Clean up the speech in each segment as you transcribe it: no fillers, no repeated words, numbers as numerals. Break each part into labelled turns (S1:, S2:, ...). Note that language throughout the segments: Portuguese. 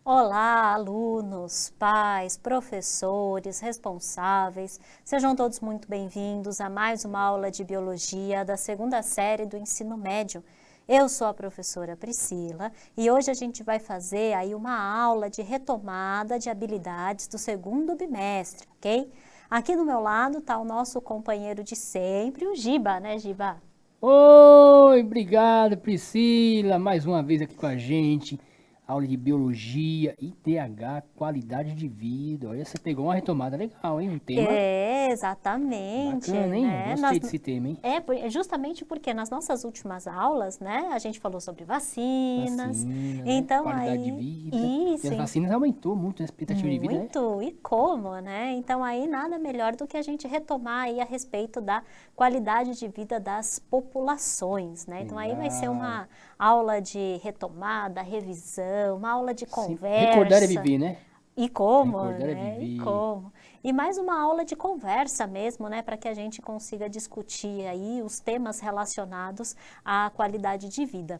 S1: Olá, alunos, pais, professores, responsáveis, sejam todos muito bem-vindos a mais uma aula de Biologia da segunda série do ensino médio. Eu sou a professora Priscila e hoje a gente vai fazer aí uma aula de retomada de habilidades do segundo bimestre, ok? Aqui do meu lado está o nosso companheiro de sempre, o Giba, né, Giba?
S2: Oi, obrigado Priscila, mais uma vez aqui com a gente, aula de Biologia, IDH, qualidade de vida. Olha, você pegou uma retomada legal, hein? Um tema
S1: É, exatamente,
S2: bacana, hein? Eu
S1: né?
S2: gostei desse tema, hein?
S1: Justamente porque nas nossas últimas aulas, né, a gente falou sobre vacinas,
S2: Vacina, né?
S1: então
S2: Qualidade de
S1: aí,
S2: vida. E
S1: isso,
S2: as vacinas aumentou muito a expectativa de vida, né?
S1: muito, e como, né? Então aí nada melhor do que a gente retomar aí a respeito da qualidade de vida das populações, né? Então aí vai ser
S2: Legal.
S1: uma aula de retomada, revisão, uma aula de
S2: Recordar é
S1: conversa.
S2: viver, né?
S1: E como,
S2: Recordar é
S1: né? E
S2: viver.
S1: como. E mais uma aula de conversa mesmo, né? Para que a gente consiga discutir aí os temas relacionados à qualidade de vida.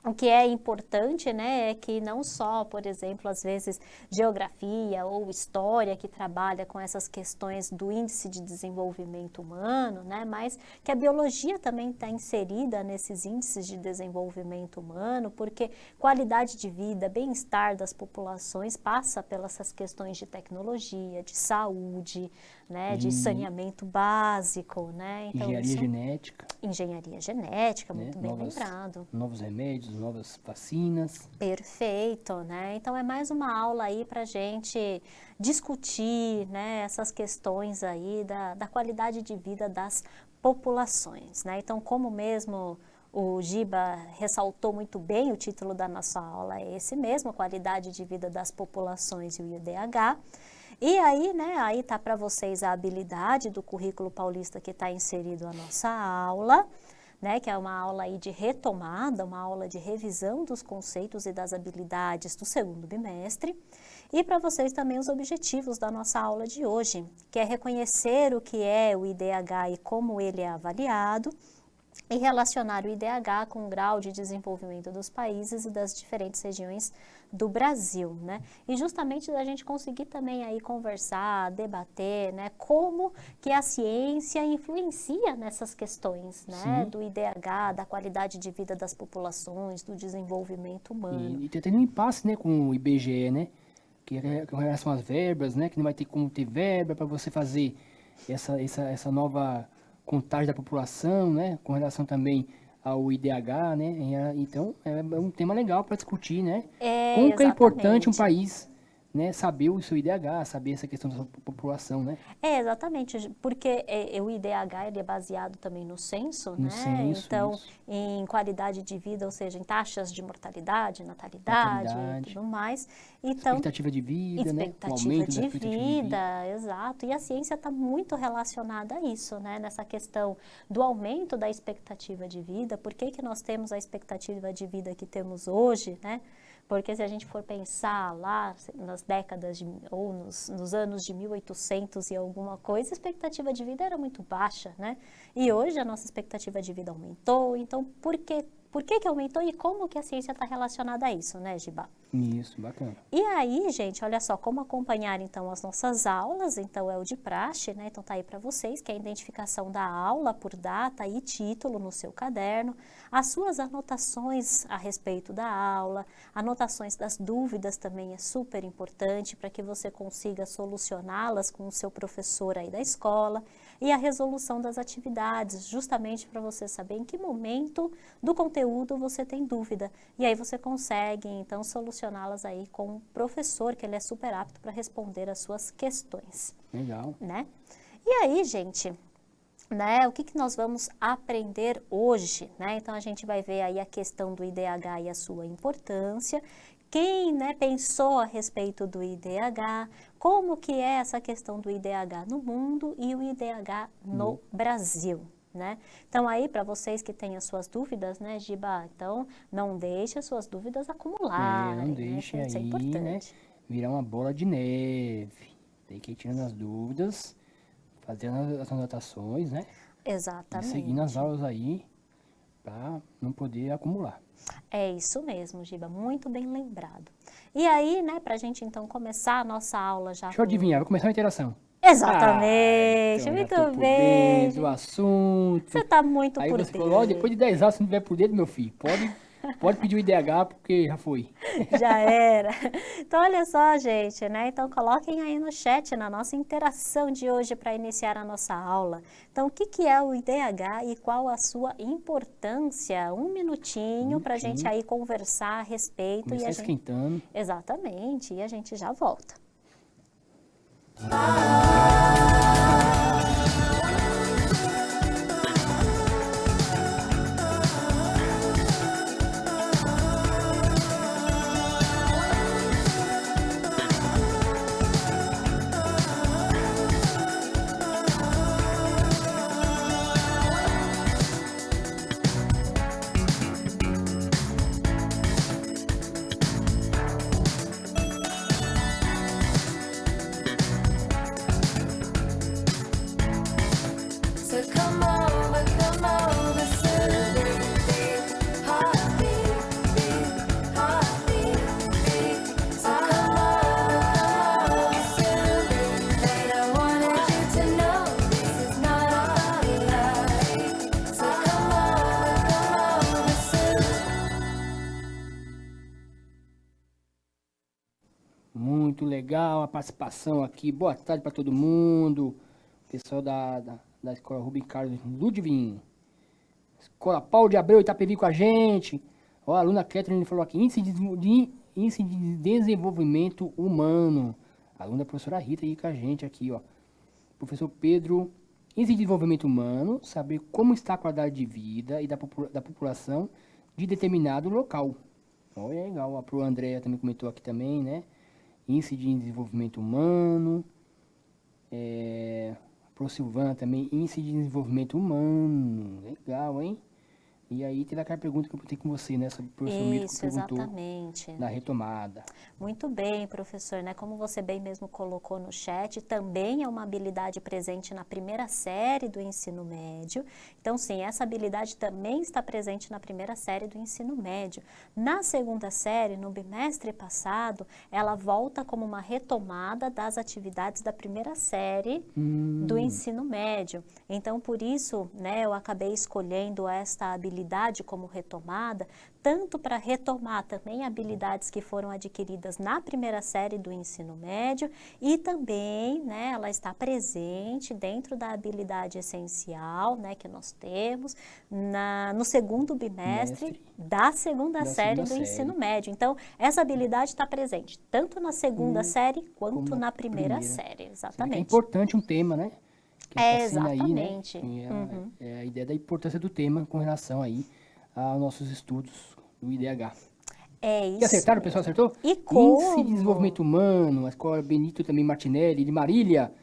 S1: O que é importante, né, é que não só, por exemplo, às vezes geografia ou história que trabalha com essas questões do índice de desenvolvimento humano, né, mas que a biologia também está inserida nesses índices de desenvolvimento humano, porque qualidade de vida, bem-estar das populações passa pelas essas questões de tecnologia, de saúde, né, de
S2: E
S1: saneamento básico, né, então
S2: engenharia
S1: isso,
S2: genética,
S1: engenharia genética,
S2: né?
S1: muito bem lembrado.
S2: Novos remédios, novas vacinas.
S1: Perfeito, né? Então é mais uma aula aí para gente discutir, né, essas questões aí da qualidade de vida das populações, né? Então, como mesmo o Giba ressaltou muito bem, o título da nossa aula é esse mesmo, a qualidade de vida das populações e o IDH. E aí, né, aí tá para vocês a habilidade do currículo paulista que está inserido a nossa aula, né, que é uma aula aí de retomada, uma aula de revisão dos conceitos e das habilidades do segundo bimestre. E para vocês também os objetivos da nossa aula de hoje, que é reconhecer o que é o IDH e como ele é avaliado, e relacionar o IDH com o grau de desenvolvimento dos países e das diferentes regiões do Brasil, né? E justamente da gente conseguir também aí conversar, debater, né, como que a ciência influencia nessas questões, né,
S2: Sim.
S1: do IDH, da qualidade de vida das populações, do desenvolvimento humano.
S2: E tá tendo um impasse, né, com o IBGE, né? Com relação às verbas, né? Que não vai ter como ter verba para você fazer essa nova contagem da população, né? Com relação também ao IDH, né? Então, é um tema legal para discutir, né?
S1: É,
S2: Como que é importante um
S1: exatamente.
S2: país, né? Saber o seu IDH, saber essa questão da sua população, né?
S1: É, exatamente, porque o IDH ele é baseado também no censo,
S2: No
S1: né?
S2: censo,
S1: Então,
S2: isso.
S1: em qualidade de vida, ou seja, em taxas de mortalidade, natalidade e
S2: Natalidade,
S1: tudo mais. Então,
S2: expectativa de vida, né? O
S1: expectativa
S2: aumento da
S1: de
S2: expectativa de vida.
S1: vida, exato. E a ciência está muito relacionada a isso, né? Nessa questão do aumento da expectativa de vida. Por que que nós temos a expectativa de vida que temos hoje, né? Porque se a gente for pensar lá nas décadas ou nos anos de 1800 e alguma coisa, a expectativa de vida era muito baixa, né? E hoje a nossa expectativa de vida aumentou. Então, por que aumentou e como que a ciência está relacionada a isso, né, Giba?
S2: Isso, bacana.
S1: E aí, gente, olha só, como acompanhar então as nossas aulas, então é o de praxe, né? Então tá aí para vocês, que é a identificação da aula por data e título no seu caderno, as suas anotações a respeito da aula, anotações das dúvidas também é super importante para que você consiga solucioná-las com o seu professor aí da escola, e a resolução das atividades, justamente para você saber em que momento do conteúdo você tem dúvida. E aí você consegue, então, solucioná-las aí com o professor, que ele é super apto para responder as suas questões,
S2: Legal.
S1: né? E aí, gente, né, o que que nós vamos aprender hoje, né? Então, a gente vai ver aí a questão do IDH e a sua importância, quem, né, pensou a respeito do IDH, como que é essa questão do IDH no mundo e o IDH no Brasil, né? Então aí para vocês que têm as suas dúvidas, né, Giba, então não deixe as suas dúvidas
S2: Não
S1: acumularem, né?
S2: deixe
S1: Isso é
S2: aí, né,
S1: importante.
S2: virar uma bola de neve. Tem que ir tirando as dúvidas, fazendo as anotações, né, e seguindo as
S1: Exatamente.
S2: aulas aí, para não poder acumular.
S1: É isso mesmo, Giba, muito bem lembrado. E aí, né, para a gente então começar a nossa aula já
S2: Deixa eu adivinhar, vai começar uma interação.
S1: Exatamente,
S2: Então já
S1: muito
S2: tô por
S1: bem,
S2: dentro do
S1: gente.
S2: assunto.
S1: Você está muito
S2: Aí
S1: por
S2: você falou, ó,
S1: dentro.
S2: depois de 10 aulas, se não tiver por dentro, meu filho, pode pedir o IDH, porque já foi.
S1: Já era. Então, olha só, gente, né? Então, coloquem aí no chat, na nossa interação de hoje para iniciar a nossa aula. Então, o que que é o IDH e qual a sua importância? Um minutinho para a gente aí conversar a respeito.
S2: Começar esquentando.
S1: Exatamente, e a gente já volta.
S3: So come over, Susie. Heartbeat, beat, heartbeat, beat. So come over, Susie. They don't wanted you to know this is not our life. So come over, Susie.
S2: Muito legal a participação aqui. Boa tarde para todo mundo. Pessoal da Escola Rubem Carlos Ludwig. Escola Paulo de Abreu Itapevi com a gente. Ó, a aluna Catherine falou aqui, índice de desenvolvimento humano. A aluna professora Rita aí com a gente aqui, ó. Professor Pedro, índice de desenvolvimento humano, saber como está a qualidade de vida e da população de determinado local. Ó, é legal. A pro Andréa também comentou aqui também, né? Índice de desenvolvimento humano. Pro Silvana também, índice de desenvolvimento humano. Legal, hein? E aí teve aquela pergunta que eu botei com você, né? Sobre o professor Milton que
S1: Isso,
S2: perguntou
S1: exatamente.
S2: da retomada.
S1: Muito bem, professor, né? Como você bem mesmo colocou no chat, também é uma habilidade presente na primeira série do ensino médio. Então, sim, essa habilidade também está presente na primeira série do ensino médio. Na segunda série, no bimestre passado, ela volta como uma retomada das atividades da primeira série do ensino médio. Então, por isso, né, eu acabei escolhendo esta habilidade como retomada, tanto para retomar também habilidades que foram adquiridas na primeira série do ensino médio e também, né, ela está presente dentro da habilidade essencial, né, que nós temos no segundo bimestre da segunda série do ensino médio. Então, essa habilidade está presente tanto na segunda série quanto na primeira série, exatamente.
S2: É importante um tema, né? Que tá
S1: exatamente.
S2: Aí, né? É a ideia da importância do tema com relação aí aos nossos estudos do IDH.
S1: É isso.
S2: E acertaram? O pessoal acertou?
S1: E como?
S2: Índice de Desenvolvimento Humano, a Escola Benito também Martinelli, de Marília.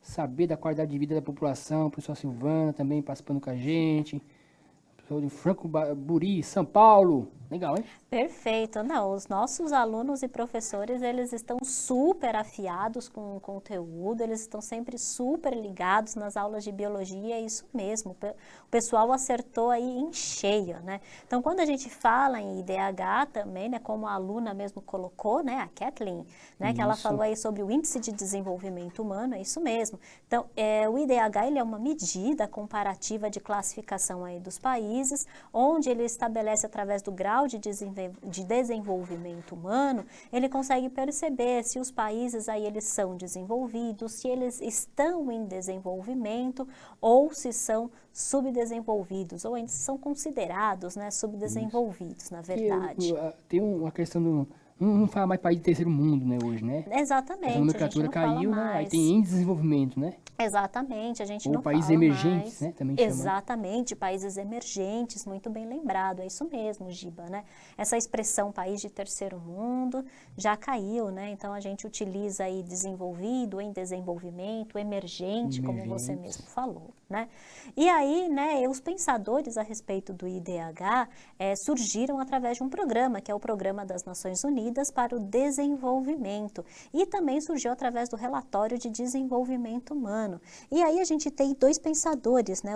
S2: Saber da qualidade de vida da população, o pessoal Silvana também participando com a gente. O pessoal de Franco Buri, São Paulo. Legal, hein?
S1: Perfeito. Não, os nossos alunos e professores, eles estão super afiados com o conteúdo, eles estão sempre super ligados nas aulas de biologia, é isso mesmo. O pessoal acertou aí em cheio, né? Então, quando a gente fala em IDH também, né, como a aluna mesmo colocou, né, a Kathleen, né, que ela falou aí sobre o Índice de Desenvolvimento Humano, é isso mesmo. Então, o IDH, ele é uma medida comparativa de classificação aí dos países, onde ele estabelece através do grau de desenvolvimento humano, ele consegue perceber se os países aí eles são desenvolvidos, se eles estão em desenvolvimento ou se são subdesenvolvidos, ou ainda são considerados, né, subdesenvolvidos, na verdade.
S2: Tem uma questão do... Não fala mais país de terceiro mundo, né, hoje, né?
S1: Exatamente.
S2: A nomenclatura caiu, né? Aí tem em desenvolvimento, né?
S1: Exatamente, a gente
S2: ou
S1: não
S2: países
S1: fala
S2: emergentes,
S1: mais.
S2: né? Também
S1: Exatamente, países emergentes, muito bem lembrado, é isso mesmo, Giba, né? Essa expressão país de terceiro mundo já caiu, né? Então a gente utiliza aí desenvolvido, em desenvolvimento, emergente, como você mesmo falou. né? E aí, né, os pensadores a respeito do IDH surgiram através de um programa, que é o Programa das Nações Unidas para o Desenvolvimento, e também surgiu através do Relatório de Desenvolvimento Humano. E aí a gente tem dois pensadores, né,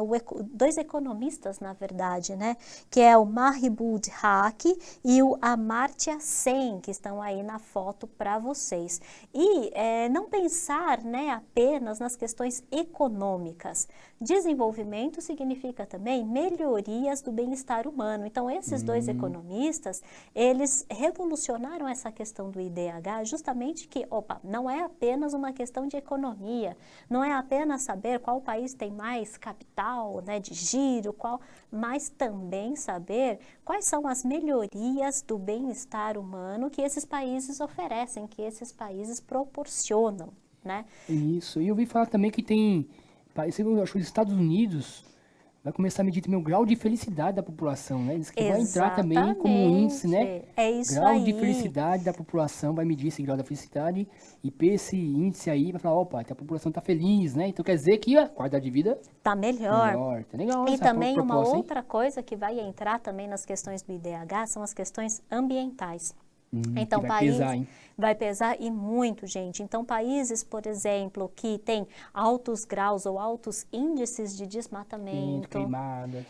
S1: dois economistas, na verdade, né, que é o Mahmoud Haqi e o Amartya Sen, que estão aí na foto para vocês. E não pensar, né, apenas nas questões econômicas. Desenvolvimento significa também melhorias do bem-estar humano. Então, esses dois economistas, eles revolucionaram essa questão do IDH justamente que, não é apenas uma questão de economia, não é apenas saber qual país tem mais capital, né, de giro, mas também saber quais são as melhorias do bem-estar humano que esses países oferecem, que esses países proporcionam, né?
S2: Isso. E eu ouvi falar também que tem, eu acho que os Estados Unidos vai começar a medir também o grau de felicidade da população, né? Diz que vai entrar também como um índice, né?
S1: É isso
S2: grau
S1: aí.
S2: de felicidade da população, vai medir esse grau da felicidade e por esse índice aí vai falar, opa, a população está feliz, né? Então quer dizer que a qualidade de vida
S1: tá melhor.
S2: Tá legal.
S1: E
S2: essa
S1: também uma
S2: proposta, hein?
S1: outra coisa que vai entrar também nas questões do IDH são as questões ambientais. Então,
S2: que vai pesar, hein?
S1: Vai pesar e muito, gente. Então, países, por exemplo, que têm altos graus ou altos índices de desmatamento,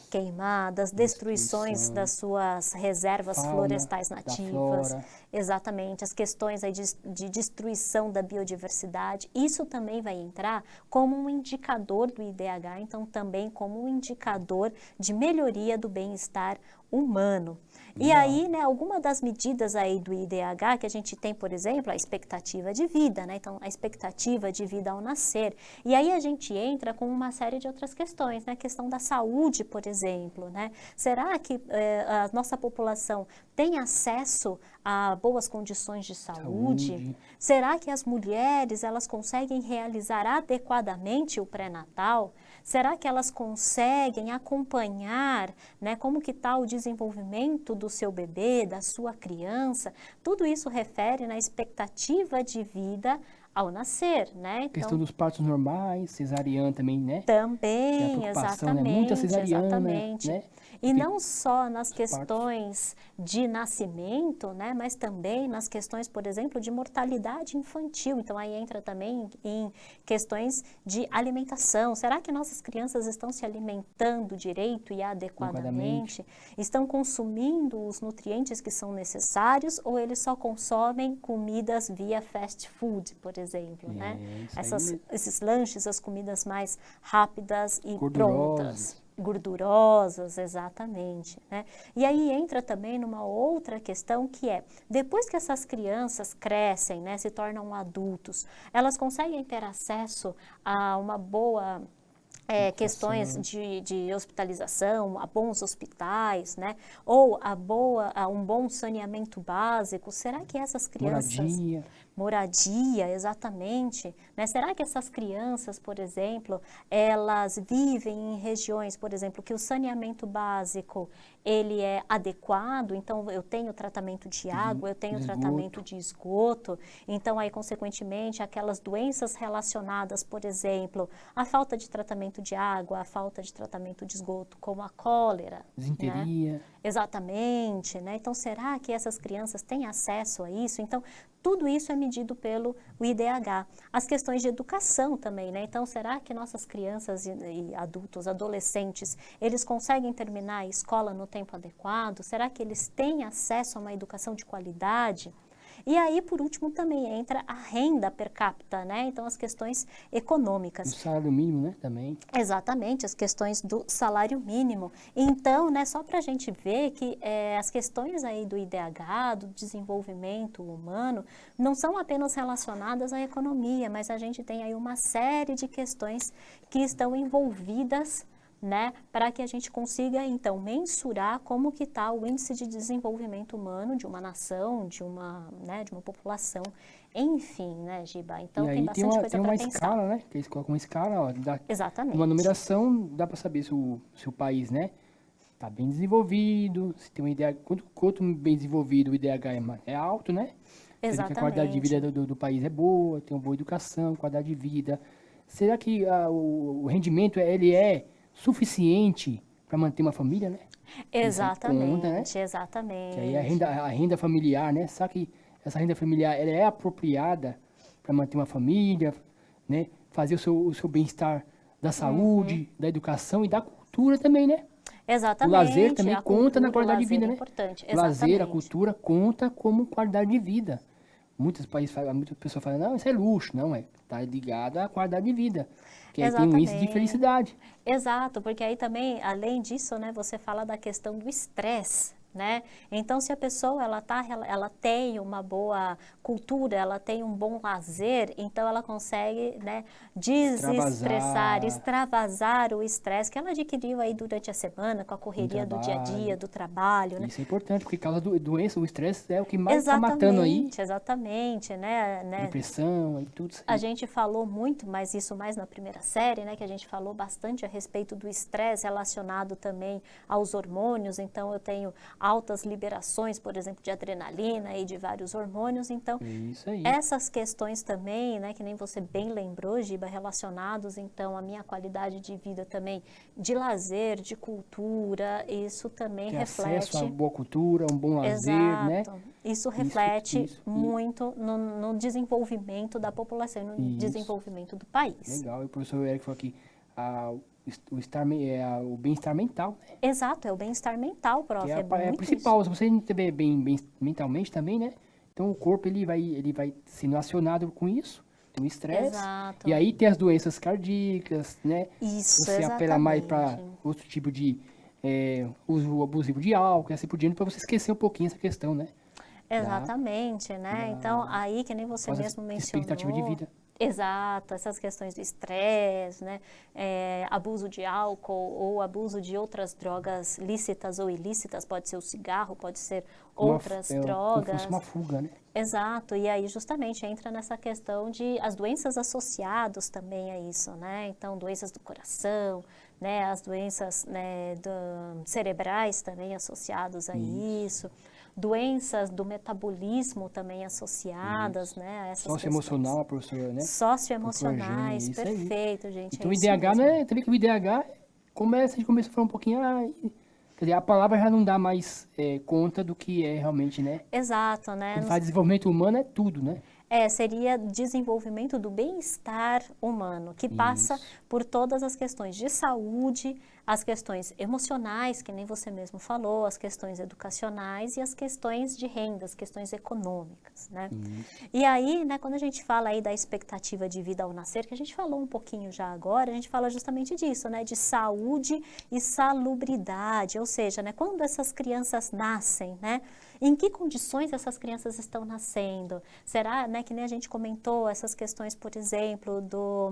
S1: queimadas, destruições das suas reservas
S2: fauna,
S1: florestais
S2: da
S1: nativas,
S2: flora.
S1: exatamente, as questões aí de destruição da biodiversidade, isso também vai entrar como um indicador do IDH, então também como um indicador de melhoria do bem-estar humano. E aí, né, alguma das medidas aí do IDH que a gente tem, por exemplo, a expectativa de vida, né? Então, a expectativa de vida ao nascer. E aí a gente entra com uma série de outras questões, né? A questão da saúde, por exemplo, né? Será que a nossa população tem acesso a boas condições de saúde? Será que as mulheres, elas conseguem realizar adequadamente o pré-natal? Será que elas conseguem acompanhar, né, como que está o desenvolvimento do seu bebê, da sua criança? Tudo isso refere na expectativa de vida ao nascer, né? Então,
S2: questão dos partos normais, cesariana também, né?
S1: também,
S2: Exatamente, né? Muita cesariana,
S1: exatamente.
S2: né?
S1: E não só nas questões de nascimento, né, mas também nas questões, por exemplo, de mortalidade infantil. Então, aí entra também em questões de alimentação. Será que nossas crianças estão se alimentando direito e adequadamente? Estão consumindo os nutrientes que são necessários ou eles só consomem comidas via fast food, por exemplo, né? Esses lanches, as comidas mais rápidas e prontas. Gordurosas, exatamente, né? E aí entra também numa outra questão que é, depois que essas crianças crescem, né, se tornam adultos, elas conseguem ter acesso a uma boa questões de hospitalização, a bons hospitais, né? Ou a um bom saneamento básico. Será que essas crianças... Moradia, exatamente. Né? Será que essas crianças, por exemplo, elas vivem em regiões, por exemplo, que o saneamento básico ele é adequado? Então, eu tenho tratamento de água, eu tenho tratamento de esgoto. Então, aí, consequentemente, aquelas doenças relacionadas, por exemplo, à falta de tratamento de água, à falta de tratamento de esgoto, como a cólera.
S2: Desinteria.
S1: Né? Exatamente, né? Então, será que essas crianças têm acesso a isso? Então, tudo isso é medido pelo IDH. As questões de educação também, né? Então, será que nossas crianças e adultos, adolescentes, eles conseguem terminar a escola no tempo adequado? Será que eles têm acesso a uma educação de qualidade? E aí, por último, também entra a renda per capita, né? Então, as questões econômicas.
S2: O salário mínimo, né, também.
S1: Exatamente, as questões do salário mínimo. Então, né, só para a gente ver que as questões aí do IDH, do desenvolvimento humano, não são apenas relacionadas à economia, mas a gente tem aí uma série de questões que estão envolvidas, né, para que a gente consiga, então, mensurar como que está o índice de desenvolvimento humano de uma nação, de uma população, enfim, né, Giba? Então, tem bastante coisa para pensar.
S2: Escala, né, que eles colocam uma escala, ó,
S1: Exatamente.
S2: Uma numeração, dá para saber se o país, né, está bem desenvolvido, se tem uma ideia, quanto bem desenvolvido o IDH é alto, né?
S1: Exatamente.
S2: Que a qualidade de vida do país é boa, tem uma boa educação, qualidade de vida, será que o rendimento ele é suficiente para manter uma família, né? Isso aí conta, né?
S1: Exatamente,
S2: Que aí
S1: exatamente.
S2: a renda familiar, né? Será que essa renda familiar ela é apropriada para manter uma família, né? Fazer o seu bem-estar da saúde, da educação e da cultura também, né? O lazer
S1: Exatamente,
S2: também
S1: a
S2: conta na
S1: cultura, o
S2: qualidade de
S1: lazer
S2: vida,
S1: é
S2: né?
S1: importante,
S2: O lazer, a
S1: exatamente.
S2: cultura conta como qualidade de vida. Muitos países falam, muitas pessoas falam, não, isso é luxo. Não, tá ligado à qualidade de vida. Que aí tem um índice de
S1: Exatamente.
S2: felicidade.
S1: Exato, porque aí também, além disso, né, você fala da questão do estresse, né? Então, se a pessoa ela tem uma boa cultura, ela tem um bom lazer, então ela consegue, né, desestressar,
S2: Extravasar
S1: extravasar o estresse que ela adquiriu aí durante a semana com a
S2: no
S1: correria do dia a dia,
S2: trabalho.
S1: do trabalho, né?
S2: Isso é importante, porque causa doença, o estresse é o que mais está matando aí.
S1: Exatamente, né?
S2: Depressão e tudo isso
S1: A
S2: aí.
S1: gente falou muito, mas isso mais na primeira série, né, que a gente falou bastante a respeito do estresse relacionado também aos hormônios. Então, eu tenho altas liberações, por exemplo, de adrenalina e de vários hormônios. Então,
S2: Isso aí.
S1: essas questões também, né, que nem você bem lembrou, Giba, relacionados então à minha qualidade de vida também, de lazer, de cultura, isso também
S2: Ter acesso a
S1: reflete.
S2: boa cultura, um bom lazer, né?
S1: Exato. Isso reflete
S2: Isso.
S1: muito no desenvolvimento da população, no
S2: Isso.
S1: desenvolvimento do país.
S2: Legal. E o professor Eric falou aqui, o bem-estar mental, né?
S1: Exato, é o bem-estar mental,
S2: Que
S1: prof.
S2: é a
S1: Muito
S2: principal. Se você não estiver bem mentalmente também, né? Então o corpo ele vai sendo acionado com isso, tem o estresse.
S1: Exato.
S2: E aí tem as doenças cardíacas, né?
S1: Isso,
S2: Você apela mais para
S1: exatamente.
S2: outro tipo de uso abusivo de álcool, e assim por diante, para você esquecer um pouquinho essa questão, né?
S1: Exatamente, né? Então, aí que nem você
S2: Causa
S1: mesmo
S2: expectativa de
S1: mencionou.
S2: vida.
S1: Exato, essas questões do estresse, né? Abuso de álcool ou abuso de outras drogas lícitas ou ilícitas, pode ser o cigarro, pode ser outras
S2: Como se
S1: drogas.
S2: fosse uma fuga, né?
S1: Exato, e aí justamente entra nessa questão de as doenças associadas também a isso, né? Então, doenças do coração, né? As doenças, né, cerebrais também associadas a isso. Doenças do metabolismo também associadas, né, a essas
S2: Socioemocional, professor, né?
S1: socioemocionais,
S2: Isso aí.
S1: perfeito, gente,
S2: Então
S1: é
S2: o
S1: isso
S2: IDH,
S1: mesmo.
S2: né? Também que o IDH a gente começa a falar um pouquinho, quer dizer, a palavra já não dá mais conta do que é realmente, né?
S1: Exato, né?
S2: Quando fala de desenvolvimento humano é tudo, né?
S1: Seria desenvolvimento do bem-estar humano, que passa
S2: Isso.
S1: por todas as questões de saúde, as questões emocionais, que nem você mesmo falou, as questões educacionais e as questões de renda, as questões econômicas, né? E aí, né, quando a gente fala aí da expectativa de vida ao nascer, que a gente falou um pouquinho já agora, a gente fala justamente disso, né, de saúde e salubridade, ou seja, né, quando essas crianças nascem, né, em que condições essas crianças estão nascendo? Será, né, que nem a gente comentou, essas questões, por exemplo, do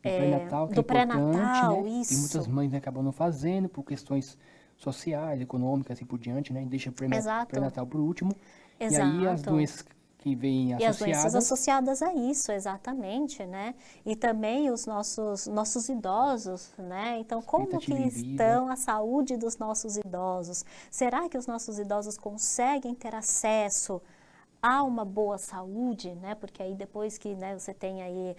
S2: pré-natal, que é
S1: do
S2: importante,
S1: pré-natal,
S2: né? E muitas
S1: isso.
S2: mães acabam não fazendo por questões sociais, econômicas e por diante, né? E deixa o
S1: Exato.
S2: pré-natal por último. E aí as
S1: Exato.
S2: doenças que vêm
S1: E as doenças
S2: associadas,
S1: associadas a isso, exatamente, né? E também os nossos idosos, né? Então, como que
S2: Expectativa de vida.
S1: estão a saúde dos nossos idosos? Será que os nossos idosos conseguem ter acesso a uma boa saúde, né? Porque aí depois que, né, você tem aí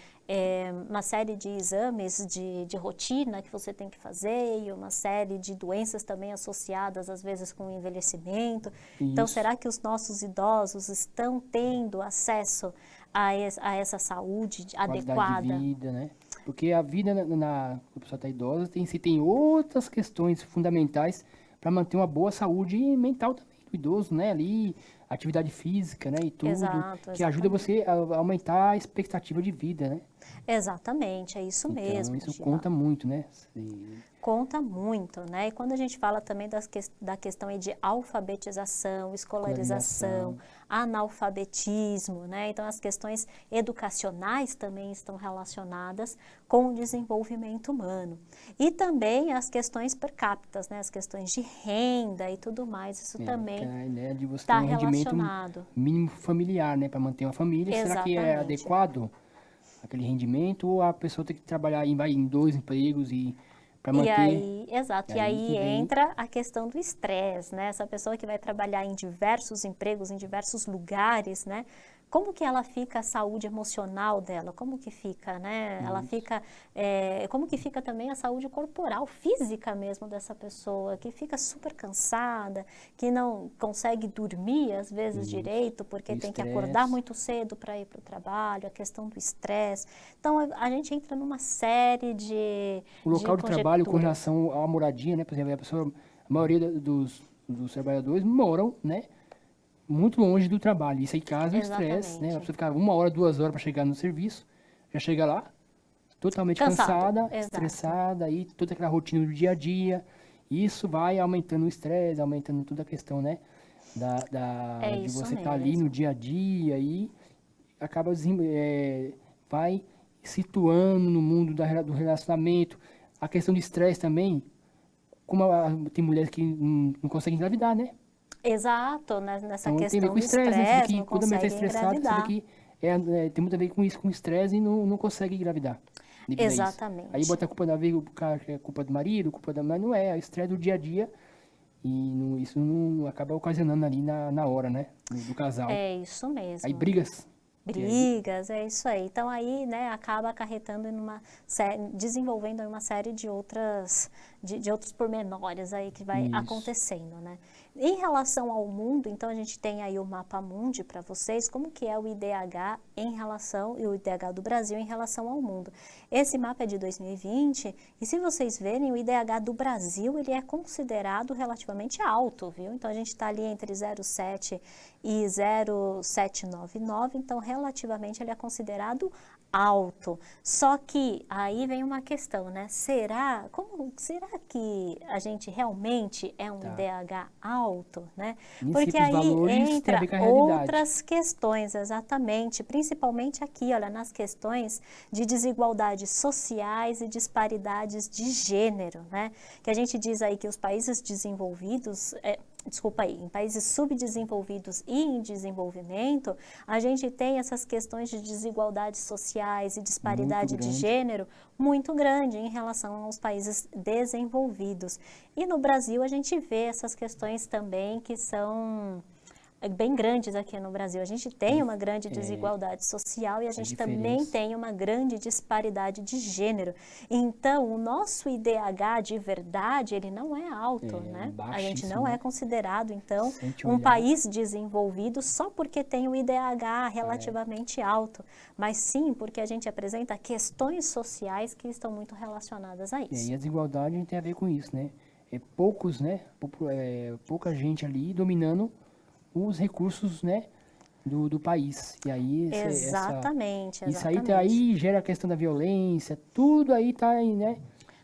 S1: uma série de exames de rotina que você tem que fazer e uma série de doenças também associadas às vezes com o envelhecimento. Então,
S2: Isso.
S1: será que os nossos idosos estão tendo acesso a essa saúde
S2: qualidade
S1: adequada?
S2: de vida, né? Porque a vida a pessoa está idosa tem outras questões fundamentais para manter uma boa saúde mental também do idoso, né? Ali, atividade física, né? E tudo,
S1: Exato,
S2: que ajuda
S1: exatamente.
S2: você a aumentar a expectativa de vida, né?
S1: Exatamente, é isso
S2: Então,
S1: mesmo,
S2: isso
S1: Giba.
S2: conta muito, né?
S1: Conta muito, né? E quando a gente fala também da questão aí de alfabetização, escolarização, analfabetismo, né? Então, as questões educacionais também estão relacionadas com o desenvolvimento humano. E também as questões per capita, né? As questões de renda e tudo mais, isso também
S2: Né, de você ter
S1: está
S2: um rendimento
S1: relacionado.
S2: mínimo familiar, né? Para manter uma família. Será que é
S1: Exatamente.
S2: adequado aquele rendimento? Ou a pessoa tem que trabalhar em 2 empregos para
S1: E
S2: manter...
S1: aí, exato, e
S2: aí
S1: aí
S2: que vem-
S1: entra a questão do estresse, né? Essa pessoa que vai trabalhar em diversos empregos, em diversos lugares, né? como que ela fica a saúde emocional dela, como que fica, né? Ela fica, como que fica também a saúde corporal, física mesmo dessa pessoa, que fica super cansada, que não consegue dormir às vezes direito, porque
S2: O
S1: tem que
S2: estresse.
S1: acordar muito cedo para ir para o trabalho, a questão do estresse. Então, a gente entra numa série de
S2: O local de trabalho com
S1: conjecturas.
S2: relação à moradia, né? Por exemplo, a maioria dos trabalhadores moram, né? Muito longe do trabalho. Isso aí causa o estresse, né? A
S1: Exatamente.
S2: pessoa ficar 1 hora, 2 horas para chegar no serviço, já chega lá totalmente
S1: Cansado,
S2: cansada,
S1: exato.
S2: estressada, aí toda aquela rotina do dia a dia. Isso vai aumentando o estresse, aumentando toda a questão, né?
S1: É
S2: De
S1: isso
S2: você estar ali
S1: mesmo.
S2: no dia a dia e acaba vai situando no mundo do relacionamento. A questão do estresse também, como tem mulheres que não conseguem engravidar, né?
S1: Exato, nessa
S2: Então tem a ver
S1: questão
S2: com
S1: do
S2: estresse, né? Você vê
S1: estresse,
S2: que
S1: não
S2: quando a mulher está
S1: consegue
S2: estressada, você vê
S1: engravidar.
S2: que tem muito a ver com isso, com estresse e não consegue engravidar. Devido a isso.
S1: Exatamente.
S2: Aí bota a culpa da vida, o cara que é culpa do marido, culpa da mulher, não é, é o estresse do dia a dia e isso não acaba ocasionando ali na hora, né? Do casal.
S1: É isso mesmo.
S2: Aí brigas.
S1: Brigas, é isso aí. Então aí, né, acaba acarretando desenvolvendo uma série de outros pormenores aí que vai
S2: Isso.
S1: acontecendo, né? Em relação ao mundo, então a gente tem aí o mapa mundi para vocês, como que é o IDH e o IDH do Brasil em relação ao mundo. Esse mapa é de 2020 e se vocês verem, o IDH do Brasil, ele é considerado relativamente alto, viu? Então a gente está ali entre 0,7 e 0,799, então relativamente ele é considerado alto. Só que aí vem uma questão, né? Será que a gente realmente é um IDH alto, né?
S2: Nem
S1: Porque
S2: sempre os
S1: aí
S2: valores têm a
S1: entra
S2: ver com a realidade.
S1: outras questões, exatamente, principalmente aqui, olha, nas questões de desigualdades sociais e disparidades de gênero, né? Que a gente diz aí que os países desenvolvidos, em países subdesenvolvidos e em desenvolvimento, a gente tem essas questões de desigualdades sociais e disparidade
S2: Muito
S1: de
S2: grande.
S1: gênero muito grande em relação aos países desenvolvidos. E no Brasil a gente vê essas questões também que são bem grandes aqui no Brasil. A gente tem uma grande desigualdade social e a gente também
S2: diferença.
S1: tem uma grande disparidade de gênero. Então, o nosso IDH de verdade, ele não é alto, né? A gente não
S2: baixíssimo,
S1: é
S2: né?
S1: considerado, então,
S2: Sente
S1: um
S2: olhar.
S1: país desenvolvido só porque tem o IDH relativamente alto, mas sim porque a gente apresenta questões sociais que estão muito relacionadas a isso.
S2: E a desigualdade tem a ver com isso, né? Poucos, né? Pouca gente ali dominando os recursos, né? Do país. E aí
S1: Exatamente,
S2: isso aí,
S1: exatamente.
S2: aí gera a questão da violência, tudo aí tá aí, né?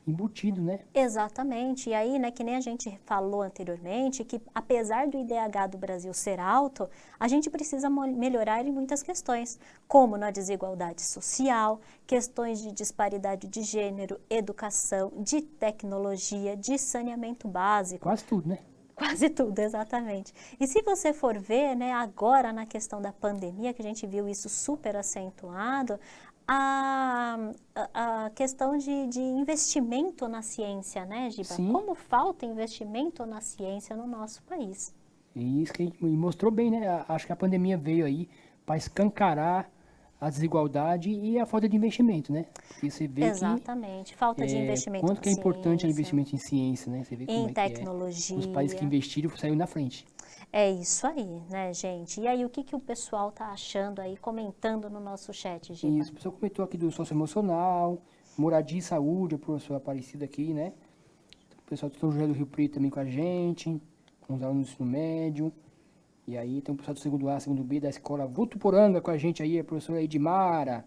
S2: Embutido, né?
S1: Exatamente. E aí, né, que nem a gente falou anteriormente, que apesar do IDH do Brasil ser alto, a gente precisa melhorar em muitas questões, como na desigualdade social, questões de disparidade de gênero, educação, de tecnologia, de saneamento básico.
S2: Quase tudo, né?
S1: Quase tudo, exatamente. E se você for ver, né, agora na questão da pandemia, que a gente viu isso super acentuado, a questão de investimento na ciência, né, Giba?
S2: Sim.
S1: Como falta investimento na ciência no nosso país.
S2: E isso que a gente mostrou bem, né? Acho que a pandemia veio aí para escancarar a desigualdade e a falta de investimento, né? Porque você vê
S1: Exatamente. Falta de investimento
S2: quanto
S1: na
S2: que é importante o
S1: ciência,
S2: investimento em ciência, né? Você vê como
S1: em
S2: é que é.
S1: tecnologia.
S2: Os países que investiram saíram na frente.
S1: É isso aí, né, gente? E aí, o que o pessoal tá achando aí, comentando no nosso chat, Giba?
S2: Isso, o pessoal comentou aqui do socioemocional, moradia e saúde, a professora Aparecida aqui, né? O pessoal do São José do Rio Preto também com a gente, com os alunos do ensino médio. E aí tem o pessoal do segundo A, segundo B da escola Votuporanga com a gente aí, a professora Edmara.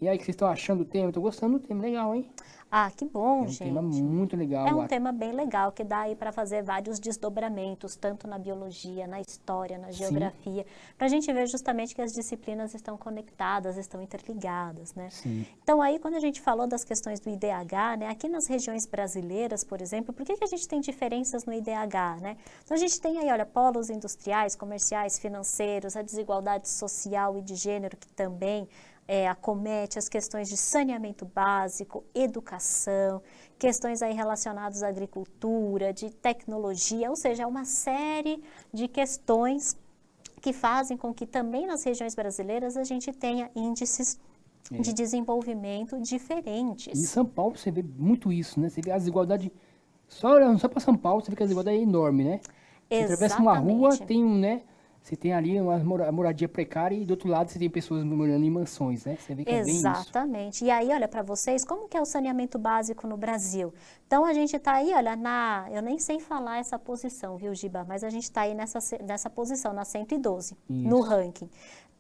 S2: E aí, o que vocês estão achando do tema? Estou gostando do tema, legal, hein?
S1: Ah, que bom,
S2: É um
S1: gente.
S2: tema muito legal.
S1: É um tema bem legal, que dá aí para fazer vários desdobramentos, tanto na biologia, na história, na geografia, para a gente ver justamente que as disciplinas estão conectadas, estão interligadas, né?
S2: Sim.
S1: Então aí, quando a gente falou das questões do IDH, né, aqui nas regiões brasileiras, por exemplo, por que a gente tem diferenças no IDH, né? Então a gente tem aí, olha, polos industriais, comerciais, financeiros, a desigualdade social e de gênero que também acomete as questões de saneamento básico, educação, questões aí relacionadas à agricultura, de tecnologia, ou seja, uma série de questões que fazem com que também nas regiões brasileiras a gente tenha índices de desenvolvimento
S2: E em
S1: diferentes.
S2: São Paulo você vê muito isso, né? Você vê a desigualdade, só olhando só para São Paulo, você vê que a desigualdade é enorme, né? Você atravessa uma rua,
S1: Exatamente.
S2: tem um, né? Você tem ali uma moradia precária e do outro lado você tem pessoas morando em mansões, né? Você vê que é bem isso.
S1: Exatamente. E aí, olha, para vocês, como que é o saneamento básico no Brasil? Então, a gente está aí, olha, eu nem sei falar essa posição, viu, Giba? Mas a gente está aí nessa posição, na 112, no
S2: Isso.
S1: ranking.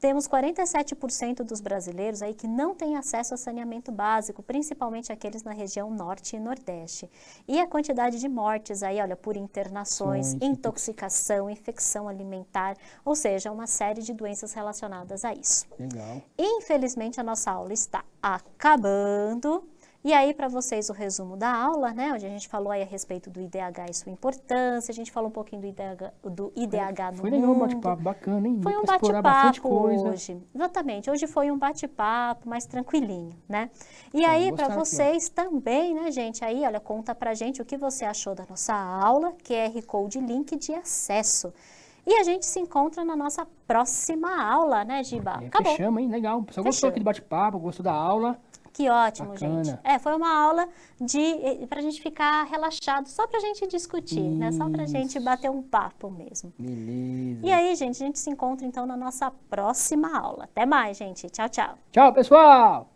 S1: Temos 47% dos brasileiros aí que não têm acesso a saneamento básico, principalmente aqueles na região norte e nordeste. E a quantidade de mortes aí, olha, por internações, intoxicação, infecção alimentar, ou seja, uma série de doenças relacionadas a isso.
S2: Legal.
S1: Infelizmente, a nossa aula está acabando. E aí, para vocês, o resumo da aula, né? Onde a gente falou aí a respeito do IDH e sua importância, a gente falou um pouquinho do IDH no
S2: Foi legal um
S1: mundo.
S2: bate-papo bacana, hein?
S1: Foi
S2: Deu
S1: um
S2: pra explorar bastante
S1: bate-papo
S2: coisa.
S1: hoje. Exatamente, hoje foi um bate-papo mais tranquilinho, né? E
S2: Tá,
S1: aí,
S2: vou
S1: para
S2: gostar aqui, ó.
S1: vocês também, né, gente? Aí, olha, conta pra gente o que você achou da nossa aula, QR Code, link de acesso. E a gente se encontra na nossa próxima aula, né, Giba? Acabou.
S2: Fechamos, hein? Legal. O pessoal gostou
S1: Fechou.
S2: aqui do bate-papo, gostou da aula.
S1: Que ótimo,
S2: Bacana.
S1: gente. Foi uma aula pra gente ficar relaxado, só pra gente discutir, né? Só pra gente
S2: Isso.
S1: bater um papo mesmo.
S2: Beleza.
S1: E aí, gente, a gente se encontra então na nossa próxima aula. Até mais, gente. Tchau, tchau.
S2: Tchau, pessoal!